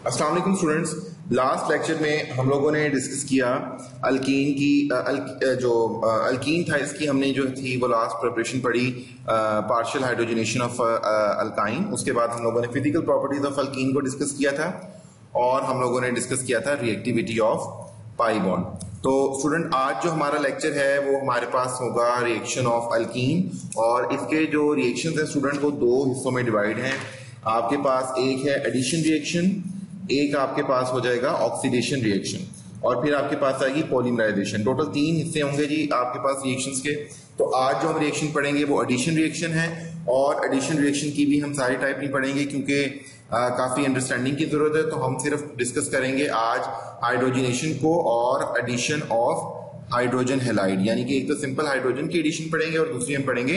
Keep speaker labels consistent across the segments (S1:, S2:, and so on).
S1: अस्सलाम वालेकुम students. Last lecture में हम लोगों ने डिस्कस किया अल्कीन की अल्कीन था इसकी हमने जो थी वो लास्ट प्रिपरेशन पढ़ी पार्शियल हाइड्रोजनेशन ऑफ अल्काइन। उसके बाद हम लोगों ने फिजिकल प्रॉपर्टीज ऑफ अल्कीन को डिस्कस किया था और हम लोगों ने डिस्कस किया था रिएक्टिविटी ऑफ पाई बॉन्ड। तो स्टूडेंट आज जो हमारा लेक्चर है वो हमारे पास होगा रिएक्शन ऑफ अल्कीन, और इसके जो रिएक्शंस हैं स्टूडेंट वो दो हिस्सों में डिवाइड हैं। आपके पास एक है एडिशन रिएक्शन, एक आपके पास हो जाएगा ऑक्सीडेशन रिएक्शन, और फिर आपके पास आएगी पॉलीमराइजेशन। टोटल तीन हिस्से होंगे जी आपके पास रिएक्शंस के। तो आज जो हम रिएक्शन पढ़ेंगे वो एडिशन रिएक्शन है, और एडिशन रिएक्शन की भी हम सारी टाइप नहीं पढ़ेंगे क्योंकि काफी अंडरस्टैंडिंग की जरूरत है। तो हम सिर्फ डिस्कस करेंगे आज हाइड्रोजनेशन को और एडिशन ऑफ हाइड्रोजन हैलाइड, यानी कि एक तो सिंपल हाइड्रोजन की एडिशन पढ़ेंगे और दूसरी हम पढ़ेंगे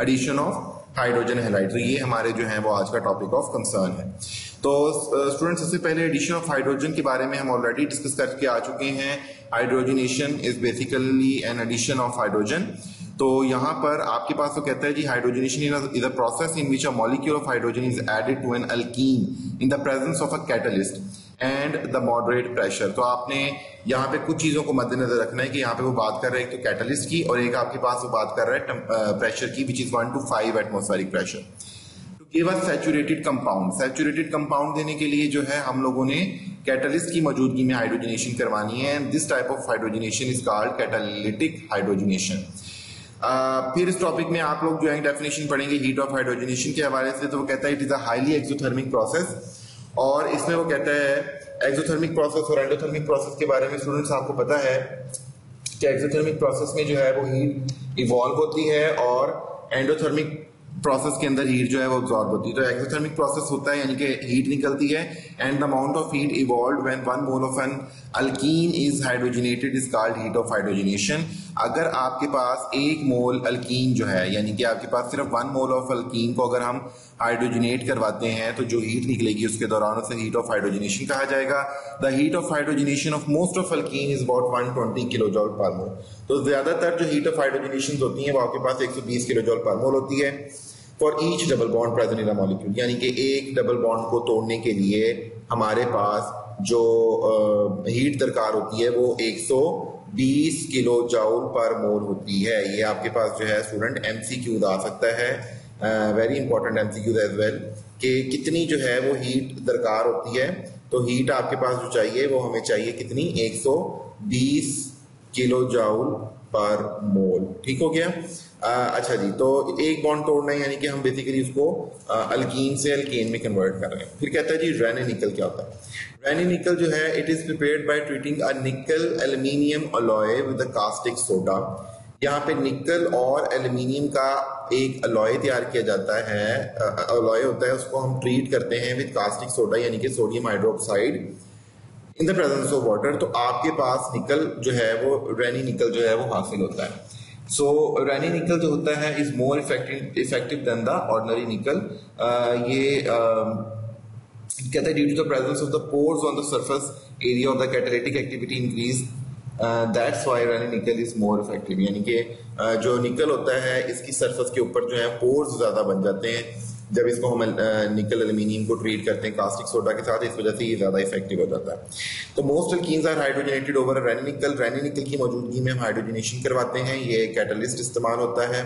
S1: एडिशन ऑफ हाइड्रोजन हैलाइड। तो ये हमारे जो है वो आज का टॉपिक ऑफ कंसर्न है। तो स्टूडेंट सबसे पहले एडिशन ऑफ हाइड्रोजन के बारे में हम ऑलरेडी डिस्कस करके आ चुके हैं। Hydrogenation is basically an addition of hydrogen. तो यहाँ पर आपके पास तो कहता है जी hydrogenation is a process in which a molecule of hydrogen is added to an alkene in the presence of a catalyst and the moderate pressure. तो आपने यहाँ पे कुछ चीजों को मद्देनजर रखना है कि यहाँ पे वो बात कर रहा है एक तो कैटलिस्ट की, और एक आपके पास वो बात कर रहा है प्रेशर की, which is 1 to 5 atmospheric pressure. To give a saturated compound, saturated compound देने के लिए जो है हम लोगों ने कैटलिस्ट की मौजूदगी में हाइड्रोजनेशन करवानी है। This type of hydrogenation is called catalytic hydrogenation. फिर इस टॉपिक में आप लोग जो है डेफिनेशन पढ़ेंगे हीट ऑफ हाइड्रोजनेशन के हवाले से। तो वो कहता है it is a highly exothermic process, और इसमें वो कहता है एक्सोथर्मिक प्रोसेस और एंडोथर्मिक प्रोसेस के बारे में स्टूडेंट्स आपको पता है कि एक्सोथर्मिक प्रोसेस में जो है वो हीट इवॉल्व होती है और एंडोथर्मिक प्रोसेस के अंदर हीट जो है वो अब्सॉर्ब होती है। तो एक्सोथर्मिक प्रोसेस होता है यानी कि हीट निकलती है, and the amount of heat evolved when 1 mole of an alkene is hydrogenated is called heat of hydrogenation. अगर आपके पास 1 मोल अल्कीन जो है, यानी कि आपके पास सिर्फ 1 मोल ऑफ अल्कीन को अगर हम हाइड्रोजनेट करवाते हैं तो जो हीट निकलेगी उसके दौरान उसे हीट ऑफ हाइड्रोजनेशन कहा जाएगा। The heat of hydrogenation of most of alkene is about 120 kilo जॉल पर मोल। तो ज्यादातर जो हीट ऑफ हाइड्रोजनेशन होती है वो आपके पास 120 किलो जॉल पर मोल होती है for each double bond present in a molecule, यानी कि एक डबल बॉन्ड को तोड़ने के लिए हमारे पास जो हीट दरकार होती है वो 120 किलो जॉल पर मोल होती है। ये आपके पास जो है स्टूडेंट एमसीक्यू आ सकता है, very important MCQ as well, कि कितनी जो है वो हीट दरकार होती है। तो हीट आपके पास जो चाहिए वो हमें चाहिए कितनी, 120 किलो जॉल पर मोल। ठीक हो गया। अच्छा जी, तो एक बॉन्ड तोड़ना है यानी कि हम बेसिकली उसको अल्कीन से अल्केन में कन्वर्ट कर रहे हैं। फिर कहता है जी रेनी निकल क्या होता है। रेनी निकल जो है it is prepared by treating a nickel aluminium alloy with a caustic soda. यहाँ पे निकल और एल्यूमिनियम का एक अलॉय तैयार किया जाता है, अलॉय होता है, उसको हम ट्रीट करते हैं विद कास्टिक सोडा यानी कि sodium hydroxide in the presence of water. तो आपके पास निकल जो है वो रेनी निकल जो है वो हासिल होता है। सो रेनी निकल जो होता है is more effective than the ordinary nickel. ये कहता है due to the presence of the pores on the surface area of the catalytic activity increase, that's why Raney nickel is more effective. यानी कि जो निकल होता है इसकी सरफेस के ऊपर जो है पोर्स ज्यादा बन जाते हैं जब इसको हम निकल एल्यूमिनियम को ट्रीट करते हैं कास्टिक सोडा के साथ, इस वजह से ये ज्यादा इफेक्टिव हो जाता है। तो most alkenes are hydrogenated over Raney nickel. Raney निकल की मौजूदगी में हम हाइड्रोजनेशन करवाते हैं, ये कैटलिस्ट इस्तेमाल होता है।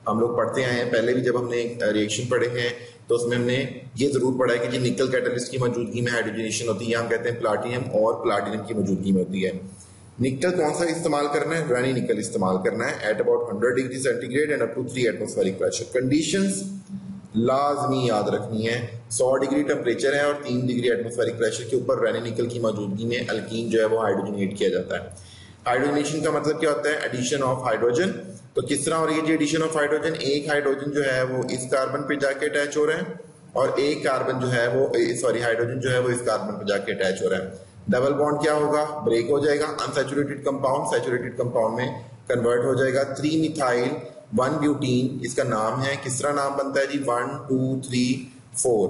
S1: हम लोग पढ़ते आए हैं, पहले भी जब हमने रिएक्शन पढ़े हैं तो उसमें हमने ये जरूर पढ़ा है कि जी निकल कैटलिस्ट की मौजूदगी में हाइड्रोजनेशन होती है। हम कहते हैं प्लाटिनम, और प्लाटिनम की मौजूदगी में होती है। निकल कौन सा इस्तेमाल करना है, रेनी निकल इस्तेमाल करना है at about 100 degree centigrade and up to 3 atmospheric pressure. Conditions लाजमी याद रखनी है, 100 डिग्री टेम्परेचर है और 3 डिग्री एटमॉस्फेरिक प्रेशर के ऊपर रेनी निकल की मौजूदगी में अल्कीन जो है वो हाइड्रोजनेट किया जाता है। हाइड्रोजनेशन का मतलब क्या होता है, एडिशन ऑफ हाइड्रोजन। तो किस तरह हो रही है जी एडिशन ऑफ हाइड्रोजन, एक हाइड्रोजन जो है वो इस कार्बन पे जाके अटैच हो रहा है, और एक कार्बन जो है वो हाइड्रोजन जो है वो इस कार्बन पे जाके अटैच हो रहा है। डबल बॉन्ड क्या होगा, ब्रेक हो जाएगा, अनसैचुरेटेड कंपाउंड सैचुरेटेड कंपाउंड में कन्वर्ट हो जाएगा। 3 मिथाइल 1 ब्यूटीन इसका नाम है। किस तरह नाम बनता है जी, 1 2 3 4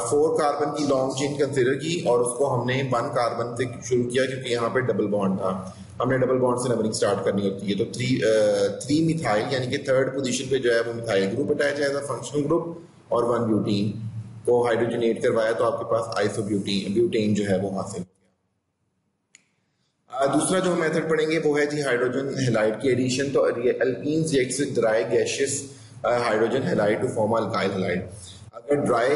S1: 4 कार्बन की लॉन्ग चेन कंसिडर की, और उसको हमने 1 कार्बन से शुरू किया क्योंकि यहाँ पे डबल बॉन्ड था, हमने डबल बॉन्ड से नंबरिंग स्टार्ट करनी होती है। तो 3 मिथाइल यानी कि थर्ड पोजीशन पे जो है वो मिथाइल ग्रुप अटैच है एज अ फंक्शनल ग्रुप, और 1 ब्यूटीन को हाइड्रोजनेट करवाया तो आपके पास आइसोब्यूटेन जो है वो हासिल हो गया। दूसरा जो मेथड पढ़ेंगे वो है जी हाइड्रोजन हैलाइड की एडिशन। तो alkenes reacts with dry gaseous hydrogen halide to form alkyl halide. अगर ड्राई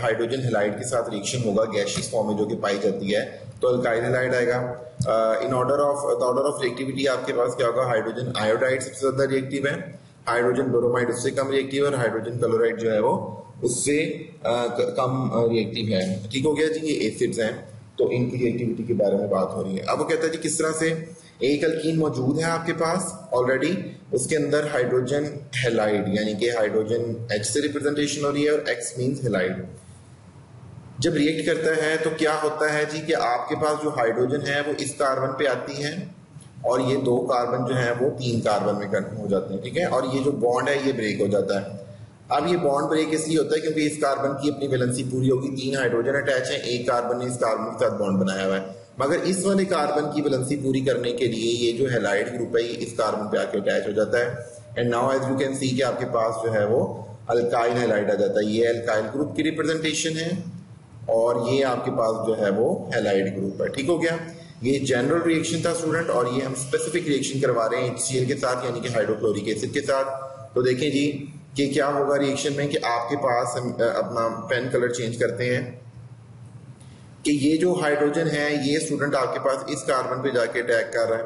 S1: हाइड्रोजन हैलाइड के साथ रिएक्शन होगा गैसियस फॉर्म में जो कि पाई जाती है तो अल्काइल हैलाइड आएगा। इन ऑर्डर ऑफ रिएक्टिविटी आपके पास क्या होगा, हाइड्रोजन आयोडाइड सबसे ज्यादा रिएक्टिव है, हाइड्रोजन ब्रोमाइड उससे कम रिएक्टिव है और हाइड्रोजन क्लोराइड जो है वो उससे कम रिएक्टिव है। ठीक हो गया जी, ये एसिड्स हैं तो इनकी रिएक्टिविटी के बारे में बात हो रही है। अब वो कहता है जी किस तरह से एक अल्कीन मौजूद है आपके पास ऑलरेडी, उसके अंदर हाइड्रोजन हैलाइड यानी कि हाइड्रोजन H से रिप्रेजेंटेशन हो रही है और X मींस हैलाइड। जब रिएक्ट करता है तो क्या होता है जी कि आपके पास जो हाइड्रोजन है वो इस कार्बन पे आती है और ये 2 कार्बन जो है वो 3 कार्बन में कन्वर्ट हो जाते हैं। ठीक है, और ये जो बॉन्ड है ये ब्रेक हो जाता है। अब ये बॉन्ड ब्रेक इसलिए होता है क्योंकि इस कार्बन की अपनी वैलेंसी पूरी होगी, 3 हाइड्रोजन अटैच है, एक कार्बन ने इस कार्बन के साथ बॉन्ड बनाया हुआ है, मगर इस वाले कार्बन की वैलेंसी पूरी करने के लिए ये जो हैलाइड ग्रुप है इस कार्बन पे आके अटैच हो जाता है। And now as you can see कि आपके पास जो है वो अल्काइल हैलाइड आ जाता है। ये अल्काइल ग्रुप की रिप्रेजेंटेशन है और ये आपके पास जो है वो हैलाइड ग्रुप है। ठीक हो गया, ये जनरल रिएक्शन था स्टूडेंट और ये हम स्पेसिफिक रिएक्शन करवा रहे हैं HCl के साथ यानी कि हाइड्रोक्लोरिक एसिड के साथ। तो देखें जी कि क्या होगा रिएक्शन में कि आपके पास हम अपना पेन कलर चेंज करते हैं कि ये जो हाइड्रोजन है ये स्टूडेंट आपके पास इस कार्बन पे जाके अटैक कर रहा है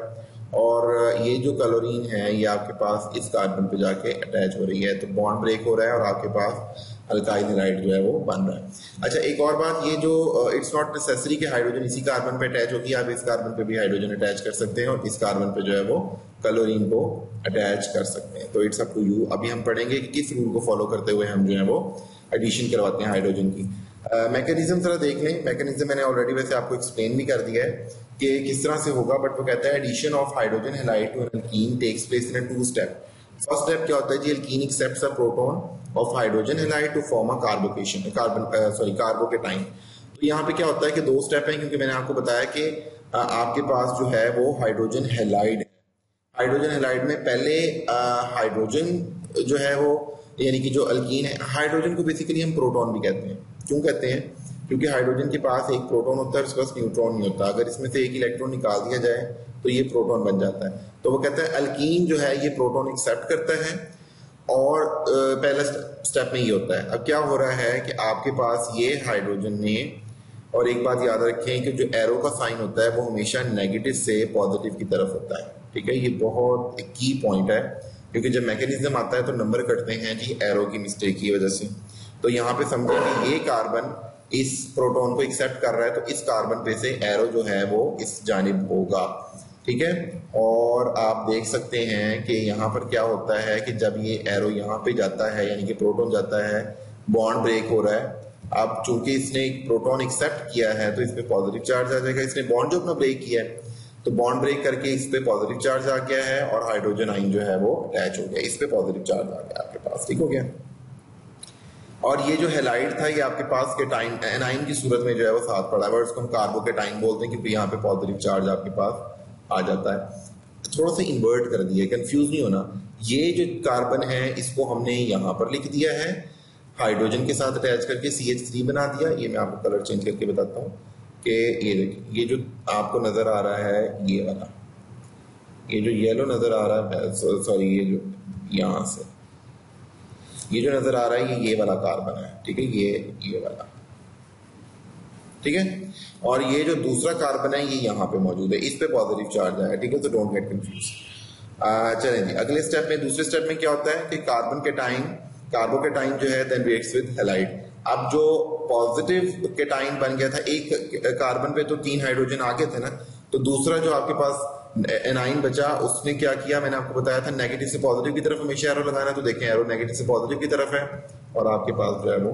S1: और ये जो क्लोरीन है ये आपके पास इस कार्बन पे जाके अटैच हो रही है, तो बॉन्ड ब्रेक हो रहा है और आपके पास अल्काइल हैलाइड जो है वो बन रहा है। अच्छा एक और बात, ये जो इट्स नॉट नेसेसरी कि हाइड्रोजन इसी कार्बन पे अटैच होगी, आप इस कार्बन पे भी हाइड्रोजन अटैच कर सकते हैं और इस कार्बन पे जो है वो क्लोरीन को अटैच कर सकते हैं। तो इट्स अप टू यू। अभी हम पढ़ेंगे कि किस रूल को फॉलो करते हुए हम जो है वो एडिशन करवाते हैं हाइड्रोजन की। मैकेनिज्म जरा देख लें। मैकेनिज्म मैंने ऑलरेडी वैसे आपको एक्सप्लेन भी कर दिया है कि किस तरह से होगा, बट वो कहता है addition of hydrogen halide to an alkene takes place in 2 step. First step क्या होता है जी, alkene accepts a proton of hydrogen halide to form a carbocation. तो यहाँ पे क्या होता है कि 2 स्टेप है क्योंकि मैंने आपको बताया कि आपके पास जो है वो हाइड्रोजन हैलाइड है। हाइड्रोजन हैलाइड में पहले हाइड्रोजन जो है वो यानी कि जो अल्कीन है, हाइड्रोजन को बेसिकली हम प्रोटॉन भी कहते हैं। क्यों कहते हैं? क्योंकि हाइड्रोजन के पास एक प्रोटॉन होता है, उसके पास न्यूट्रॉन नहीं होता। अगर इसमें से एक इलेक्ट्रॉन निकाल दिया जाए तो ये प्रोटॉन बन जाता है। तो वो कहता है अल्कीन जो है ये प्रोटॉन एक्सेप्ट करता है और पहला स्टेप में ये होता है। अब क्या हो रहा है कि आपके पास ये हाइड्रोजन ने, और एक बात याद रखें कि जो एरो का साइन होता है वो हमेशा नेगेटिव से पॉजिटिव की तरफ होता है। ठीक है, ये बहुत एक की पॉइंट है क्योंकि जब मैकेनिज्म आता है तो नंबर कटते हैं जी एरो की मिस्टेक की वजह से। तो यहाँ पे समझो कि ये कार्बन इस प्रोटॉन को एक्सेप्ट कर रहा है तो इस कार्बन पे से एरो जो है वो इस जानिब होगा। ठीक है, और आप देख सकते हैं कि यहाँ पर क्या होता है कि जब ये एरो यहाँ पे जाता है यानी कि प्रोटॉन जाता है, बॉन्ड ब्रेक हो रहा है। अब चूंकि इसने एक प्रोटॉन एक्सेप्ट किया है तो इस पे पॉजिटिव चार्ज आ जाएगा। इसने बॉन्ड जो अपना ब्रेक किया है तो बॉन्ड ब्रेक करके इस पे पॉजिटिव चार्ज आ गया है और हाइड्रोजन आइन जो है वो अटैच हो गया, इस पे पॉजिटिव चार्ज आ गया आपके पास। ठीक हो गया, और ये जो हैलाइड था ये आपके पास केटाइन एनाइन की सूरत में जो है वो साथ पड़ा है, उसको हम कार्बोकेटाइन बोलते हैं क्योंकि यहाँ पे पॉजिटिव चार्ज आपके पास आ जाता है। थोड़ा सा इन्वर्ट कर दिया, कंफ्यूज नहीं होना। ये जो कार्बन है इसको हमने यहाँ पर लिख दिया है, हाइड्रोजन के साथ अटैच करके CH3 बना दिया। ये मैं आपको कलर चेंज करके बताता हूँ कि ये देखिए, ये जो आपको नजर आ रहा है ये वाला, ये जो येलो नजर आ रहा है, सॉरी ये जो यहाँ से ये जो नजर आ रहा है ये वाला कार्बन है। ठीक है, ये वाला, ठीक है, और ये जो दूसरा कार्बन है ये यहाँ पे मौजूद है, इस पे पॉजिटिव चार्ज है। ठीक है, तो डोंट गेट कंफ्यूज। चलें जी, अगले स्टेप में, दूसरे स्टेप में क्या होता है कि कार्बोकेटाइन जो है देन रिएक्ट्स विद हैलाइड। अब जो पॉजिटिव केटाइन बन गया था, एक कार्बन पे तो 3 हाइड्रोजन आगे थे ना, तो दूसरा जो आपके पास एनाइन बचा उसने क्या किया, मैंने आपको बताया था नेगेटिव से पॉजिटिव की तरफ हमेशा एरो लगाना। तो देखें एरो नेगेटिव से पॉजिटिव की तरफ है और आपके पास जो है वो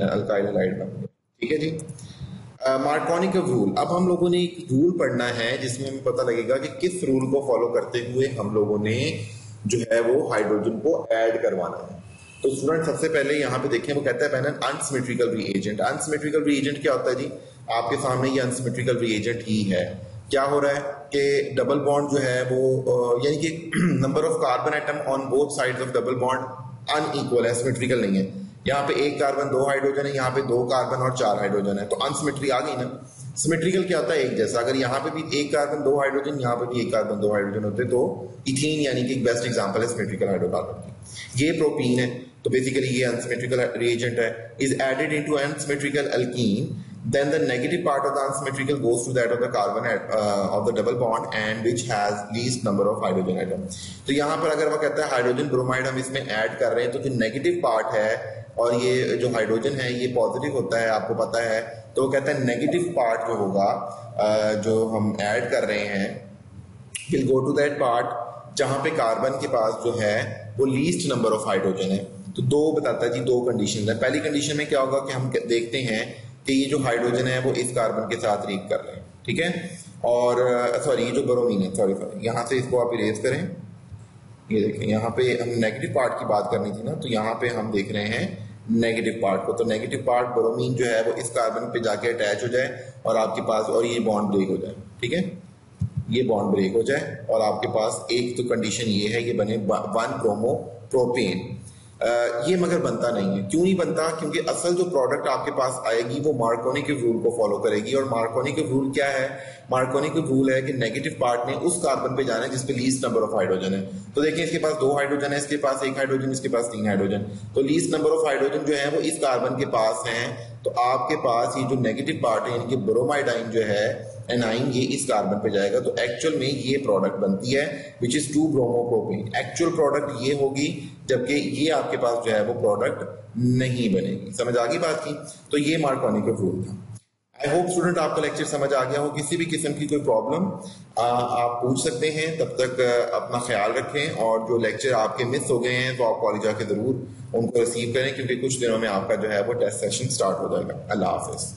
S1: अल्काइल हैलाइड बन गया। ठीक है जी, मार्कोनिक रूल। अब हम लोगों ने एक रूल पढ़ना है जिसमें हमें पता लगेगा कि किस रूल को फॉलो करते हुए हम लोगों ने जो है वो हाइड्रोजन को ऐड करवाना है। तो स्टूडेंट सबसे पहले यहाँ पे देखें, वो कहता है when an unsymmetrical reagent. Unsymmetrical reagent क्या होता है जी, आपके सामने ये अनसिमेट्रिकल रिएजेंट ही है। क्या हो रहा है कि डबल बॉन्ड जो है वो यानी कि number of carbon atom on both sides of double bond unequal है, सिमेट्रिकल नहीं है। यहाँ पे एक कार्बन 2 हाइड्रोजन है, यहाँ पे 2 कार्बन और 4 हाइड्रोजन है, तो अनसिमेट्री आ गई ना। सिमेट्रिकल क्या होता है? एक जैसा। अगर यहाँ पे भी एक कार्बन 2 हाइड्रोजन, यहाँ पे भी एक कार्बन 2 हाइड्रोजन होते तो इथीन यानी कि एक बेस्ट एग्जांपल है सिमेट्रिकल हाइड्रोकार्बन की। ये प्रोपीन है, तो बेसिकली ये अनसिमेट्रिकल रिएजेंट है। Is added into unsymmetrical alkene, then the negative part of the unsymmetrical goes to that of the carbon of the double bond and which has least number of hydrogen atom। तो यहाँ पर अगर वो कहता है hydrogen bromide हम इसमें add कर रहे हैं, तो जो नेगेटिव पार्ट है और ये जो हाइड्रोजन है ये पॉजिटिव होता है, आपको पता है, तो वो कहता है नेगेटिव पार्ट जो होगा जो हम ऐड कर रहे हैं will go to that part जहां पे कार्बन के पास जो है वो लीस्ट नंबर ऑफ हाइड्रोजन है। तो दो बताता है जी, दो कंडीशन है। पहली कंडीशन में क्या होगा कि हम देखते हैं कि ये जो हाइड्रोजन है वो इस कार्बन के साथ रिएक्ट कर रहे हैं, ठीक है, और सॉरी ये जो ब्रोमीन है, सॉरी यहाँ से इसको आप इरेज करें। ये देखें यहाँ पे हम नेगेटिव पार्ट की बात करनी थी ना, तो यहाँ पे हम देख रहे हैं नेगेटिव पार्ट को। तो नेगेटिव पार्ट ब्रोमीन जो है वो इस कार्बन पे जाके अटैच हो जाए और आपके पास, और ये बॉन्ड ब्रेक हो जाए, ठीक है, ये बॉन्ड ब्रेक हो जाए और आपके पास एक तो कंडीशन ये है ये बने 1 ब्रोमो प्रोपेन। ये मगर बनता नहीं है। क्यों नहीं बनता? क्योंकि असल जो प्रोडक्ट आपके पास आएगी वो मार्कोनी के रूल को फॉलो करेगी। और मार्कोनी के रूल क्या है? मार्कोनी के रूल है कि नेगेटिव पार्ट ने उस कार्बन पे जाना है जिसपे लीस्ट नंबर ऑफ हाइड्रोजन है। तो देखिए इसके पास 2 हाइड्रोजन है, इसके पास 1 हाइड्रोजन, इसके पास 3 हाइड्रोजन, तो लीस्ट नंबर ऑफ हाइड्रोजन जो है वो इस कार्बन के पास है। तो आपके पास ये जो नेगेटिव पार्ट है यानी कि ब्रोमाइड आइन जो है, एनाइन, ये इस कार्बन पे जाएगा। तो एक्चुअल में ये प्रोडक्ट बनती है which is 2 bromopropane. Actual product ये होगी, जबकि ये आपके पास जो है वो प्रोडक्ट नहीं बनेगी। समझ आ गई बात की? तो ये मार्कोनी का रूल था। आई होप स्टूडेंट आपका लेक्चर समझ आ गया हो। किसी भी किस्म की कोई प्रॉब्लम आप पूछ सकते हैं। तब तक अपना ख्याल रखें, और जो लेक्चर आपके मिस हो गए हैं तो आप कॉलेज आके जरूर उनको रिसीव करें, क्योंकि कुछ दिनों में आपका जो है वो टेस्ट सेशन स्टार्ट हो जाएगा। अल्लाह हाफिज।